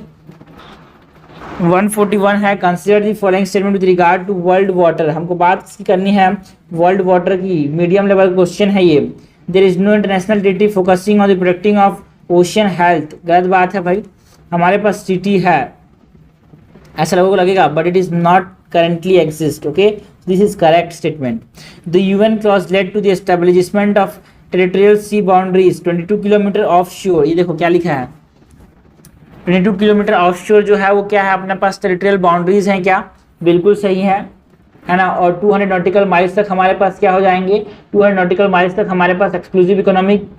141 है, consider the following statement with regard to world water. हमको बात इसकी करनी है वर्ल्ड वाटर की, मीडियम लेवल क्वेश्चन है ये। There is no international treaty focusing on the protecting of ocean health. गलत बात है भाई, हमारे पास ट्रीटी है, ऐसा लोगों को लगेगा, but it is not currently exist. Okay, this is correct statement. The UN clause led to the establishment of territorial sea boundaries 22 kilometre of shore. ये देखो क्या लिखा है, 22 किलोमीटर ऑफ शोर जो है वो क्या है, अपने पास टेरिटोरियल बाउंड्रीज हैं क्या? बिल्कुल सही है ना। और 200 नॉटिकल माइल्स तक हमारे पास क्या हो जाएंगे, 200 नॉटिकल माइल्स तक हमारे पास एक्सक्लूसिव इकोनॉमिक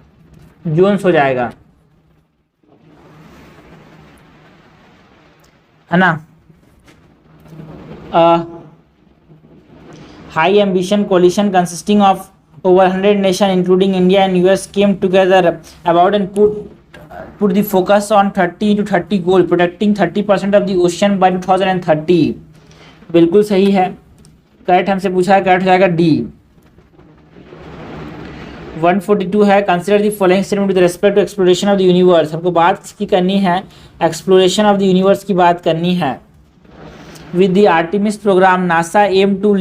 जोन्स हो जाएगा, है ना। High ambition coalition consisting of over 100 nations including India and US came together about and put the focus on 30 to 30 goal, protecting 30% of the ocean by 2030। बिल्कुल सही है, correct हमसे पूछा है, करेक्ट हो जाएगा डी। 142 है, consider the following statement with respect to exploration of the universe. हमको बात की करनी है, एक्सप्लोरेशन ऑफ द यूनिवर्स की बात करनी है। With the Artemis programme NASA aim to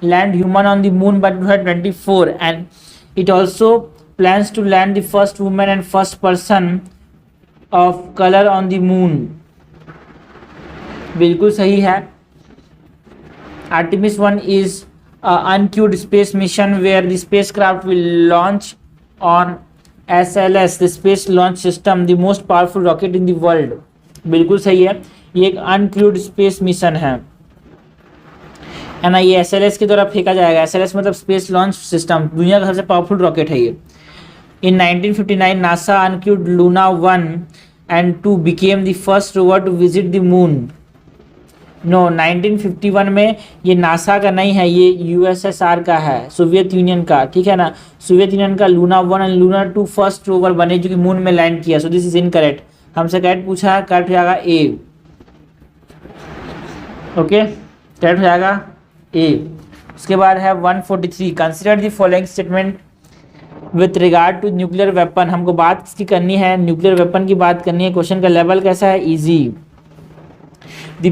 land human on the moon by 2024 and it also plans to land the first woman and first person of color on the moon। बिल्कुल सही है। Artemis 1 is a uncrewed space mission where the spacecraft will launch on SLS, the space launch system, the most powerful rocket in the world। बिल्कुल सही है, ये एक uncrewed space mission है ना, ये एसएलएस के द्वारा फेंका जाएगा। एसएलएस मतलब स्पेस लॉन्च सिस्टम, दुनिया का सबसे पावरफुल रॉकेट है ये। इन 1959 NASA uncrewed Luna 1 and 2 became the first rover to visit the moon। No 1951 में ये नासा का नहीं है, ये यूएसएसआर का है, सोवियत यूनियन का, ठीक है ना। सोवियत यूनियन का Luna 1 and Luna 2 first rover बने जो कि मून में लैंड किया। सो दिस इज इनकरेक्ट। हमसे करेक्ट पूछा है, करेक्ट हो जाएगा ए। ओके, करेक्ट हो जाएगा ए। उसके बाद है 143, consider the following statement with regard to nuclear weapon. हमको बात किसकी करनी है, न्यूक्लियर वेपन की बात करनी है। क्वेश्चन का लेवल कैसा है, easy. The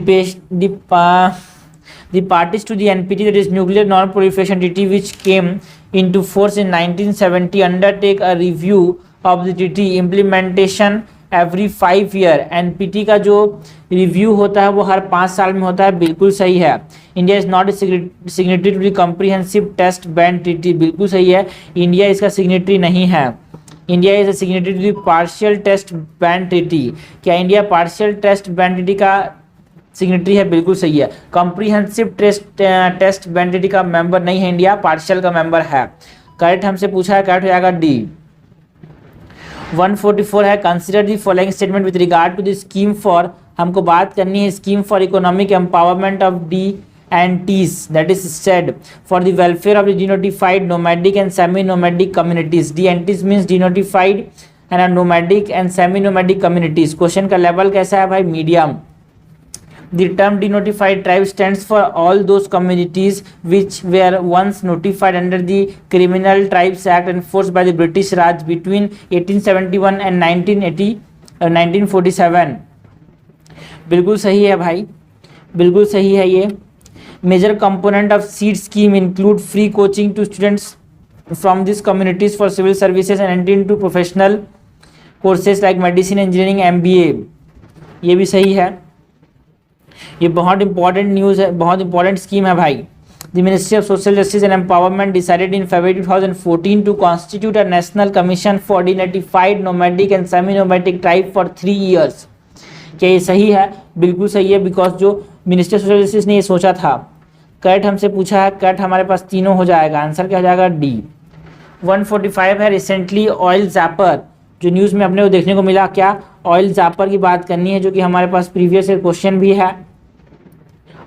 parties to the NPT, that is Nuclear Non-Proliferation Treaty, which came into force in 1970, undertake a review of the treaty implementation every 5 year। NPT का जो रिव्यू होता है वो हर 5 साल में होता है, बिल्कुल सही है। India is not signatory to the comprehensive test ban treaty, बिल्कुल सही है, इंडिया इसका सिग्नेटरी नहीं है। India is a signatory to the partial test ban treaty. क्या India partial test ban treaty का सिग्नेटरी है, बिल्कुल सही है। कॉम्प्रिहेंसिव टेस्ट बैन ट्रीटी का मेंबर नहीं है इंडिया, पार्शियल का मेंबर है। करेक्ट हमसे पूछा है, करेक्ट हो जाएगा डी। 144 है, consider the following statement with regard to the scheme for. हमको बात करनी है scheme for economic empowerment of D and Ts, that is said for the welfare of the denotified nomadic and semi nomadic communities. D and Ts means denotified and nomadic and semi nomadic communities. क्वेश्चन का level कैसा है भाई, medium. The term denotified tribe stands for all those communities which were once notified under the Criminal Tribes Act enforced by the British Raj between 1871 and 1947। बिल्कुल सही है भाई, बिल्कुल सही है ये। Major component of seed scheme include free coaching to students from these communities for civil services and entry into professional courses like medicine, engineering, MBA। ये भी सही है, ये बहुत इंपॉर्टेंट न्यूज़ है, बहुत इंपॉर्टेंट स्कीम है भाई। The ministry of social justice and empowerment decided in February 2014 to constitute a national commission for denotified nomadic and semi nomadic tribe for 3 years। क्या ये सही है, बिल्कुल सही है, बिकॉज जो मिनिस्ट्री ऑफ सोशल जस्टिस ने ये सोचा था। करेक्ट हमसे पूछा है, करेक्ट हमारे पास तीनों हो जाएगा, आंसर क्या हो जाएगा डी। 145 है, रिसेंटली ऑयल जैपर, जो न्यूज़ में अपने को देखने को मिला, क्या ऑयल जैपर की बात करनी है, जो कि हमारे पास प्रीवियस क्वेश्चन भी है।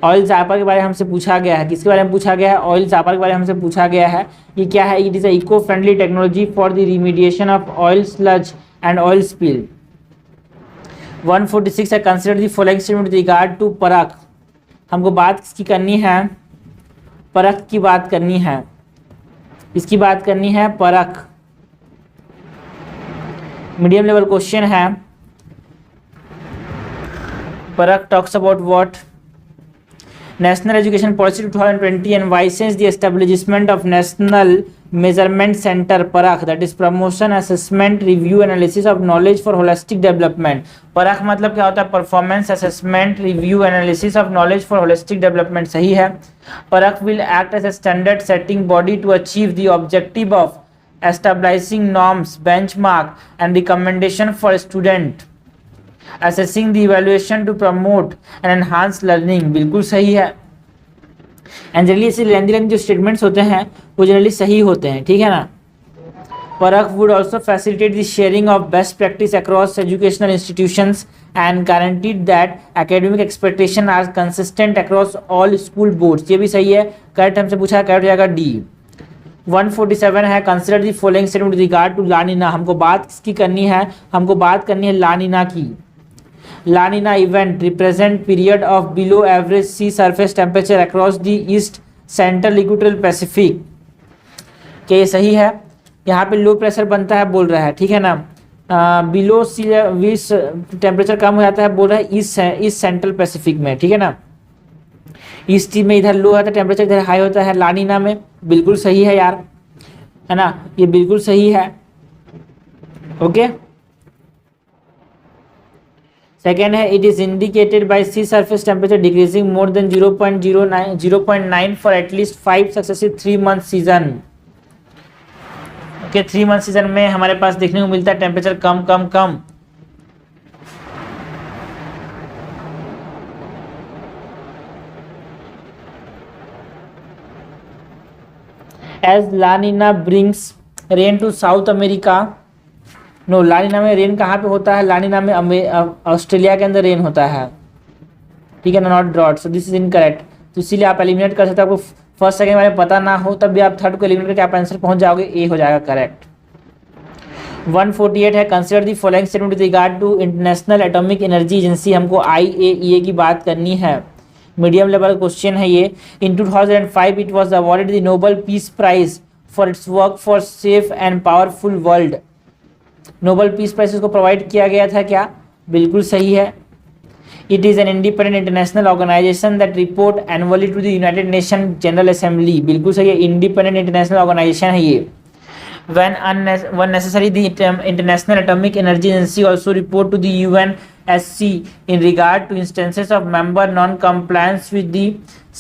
ऑयल जापर के बारे में हमसे पूछा गया है, किसके बारे में पूछा गया है, ऑयल जापर के बारे में हमसे पूछा गया है। ये क्या है, it is a eco friendly technology for the remediation of oil sludge and oil spill. 146 है, consider the following statement with regard to Parakh. हमको बात किसकी करनी है, परख की बात करनी है, इसकी बात करनी है परख। मीडियम लेवल क्वेश्चन है। परख talks about what, National Education Policy 2020 envisions the establishment of National Measurement Center Parakh, that is Promotion, Assessment, Review, Analysis of Knowledge for Holistic Development। Parakh मतलब क्या होता है, Performance Assessment, Review, Analysis of Knowledge for Holistic Development, सही है। Parakh will act as a standard setting body to achieve the objective of establishing norms, benchmark and recommendation for student, assessing the evaluation to promote and enhance learning। बिल्कुल सही है। And generally ऐसे लेंदी जो statements होते हैं वो generally सही होते हैं, ठीक है ना। Parakh would also facilitate the sharing of best practice across educational institutions and guaranteed that academic expectation are consistent across all school boards. ये भी सही है, करेक्ट हमसे पूछा है, करेक्ट हो जाएगा डी। 147 है, consider the following statement with regard to La Nina. हमको बात किसकी करनी है, हमको बात करनी है लानिना की। La Nina event represent period of below average sea surface temperature across the east central equatorial Pacific. क्या ये सही है, यहाँ पे लो प्रेशर बनता है बोल रहा है, ठीक है ना। बिलो सी टेम्परेचर कम हो जाता है बोल रहा है ईस्ट सेंट्रल पैसिफिक में, ठीक है ना। ईस्ट में इधर लो होता है टेम्परेचर, इधर हाई होता है लानिना में, बिल्कुल सही है यार, है ना, ये बिल्कुल सही है। ओके, सेकेंड है, it is indicated by sea surface temperature decreasing more than 0.9 for at least 5 successive 3 month season. ओके, 3 month सीजन में हमारे पास देखने को मिलता है टेम्परेचर कम कम कम। As La Nina brings rain to South America. No, La Nina में रेन कहाँ पे होता है, लानिना में ऑस्ट्रेलिया के अंदर रेन होता है। ठीक है ना, not drought, so this is incorrect. तो इसीलिए आप एलिमिनेट कर सकते हो, आपको फर्स्ट सेकंड वाले पता ना हो तब भी आप थर्ड को एलिमिनेट करके आप आंसर पहुंच जाओगे, ए हो जाएगा करेक्ट। 148 है, consider the following statement with regard to international atomic energy agency, हमको IAEA की बात करनी है, मीडियम लेवल क्वेश्चन है ये। In 2005 it was awarded the Nobel peace prize for its work for safe and powerful world. Nobel peace prize को provide किया गया था क्या? बिल्कुल सही है। It is an independent international organisation that report annually to the United Nation general assembly, बिल्कुल सही है, इंडिपेंडेंट इंटरनेशनल ऑर्गेनाइजेशन है ये। When necessary, the International Atomic Energy Agency also report to the UNSC in regard to instances of member non-compliance with the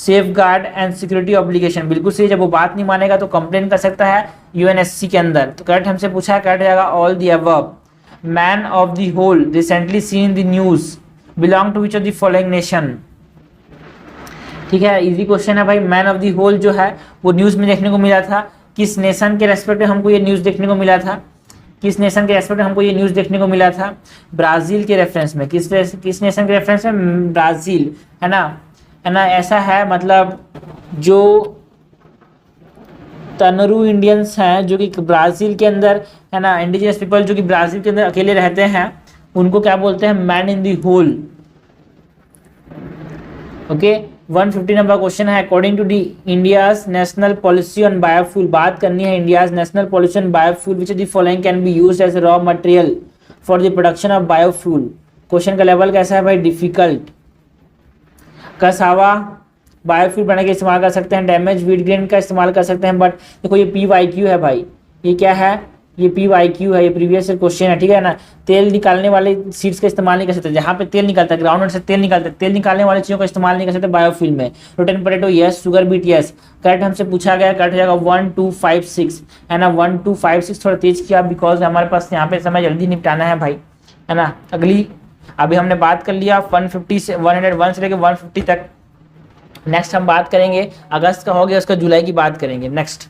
safeguard and security obligation, बिल्कुल सही। जब वो बात नहीं मानेगा तो कंप्लेन कर सकता है UNSC के अंदर। तो करेक्ट हमसे पूछा है, करेक्ट जाएगा all the above. Man of the whole recently seen in the news belong to which of the following nation, ठीक है, इजी क्वेश्चन है भाई। मैन ऑफ द होल जो है वो न्यूज में देखने को मिला था, किस नेशन के रेस्पेक्ट में हमको ये न्यूज़ देखने को मिला था? किस नेशन के रेस्पेक्ट में हमको ये न्यूज़ देखने को मिला था? ब्राज़ील के रेफरेंस में। किस नेशन के रेफरेंस में? ब्राज़ील, है ना, ऐसा है। मतलब जो तनरू इंडियंस हैं जो कि ब्राज़ील के अंदर, है ना, इंडिजिनस पीपल जो कि ब्राज़ील के अंदर अकेले रहते हैं, उनको क्या बोलते हैं? Man in the hole. Okay, 150 number question है, according to the India's national policy on biofuel, बात करनी है India's national policy on biofuel, which of the following can be used as raw material for the production of biofuel. Question का level कैसा है भाई? Difficult. Cassava biofuel बनाने के इस्तेमाल कर सकते हैं, डैमेज वीट ग्रेन का इस्तेमाल कर सकते हैं, बट देखो ये PYQ है भाई, ये क्या है? ये PYQ है, ये प्रीवियस क्वेश्चन है, ठीक है ना। तेल निकालने वाले सीड्स का इस्तेमाल नहीं कर सकते, जहाँ पे तेल निकलता है, ग्राउंड से तेल निकलता है, तेल निकालने वाली चीज़ों का इस्तेमाल नहीं कर सकते बायोफ्यूल में। Rotten potato yes, sugar beet yes. Correct हमसे पूछा गया, करेक्ट हो जाएगा 1 2 5 6, है ना। 1 2 5 6 थोड़ा तेज किया बिकॉज हमारे पास यहाँ पे समय जल्दी निपटाना है भाई, है ना। अगली अभी हमने बात कर लिया 150 से 101 से लेकर 150 तक। नेक्स्ट हम बात करेंगे, अगस्त का हो गया, उसका जुलाई की बात करेंगे नेक्स्ट।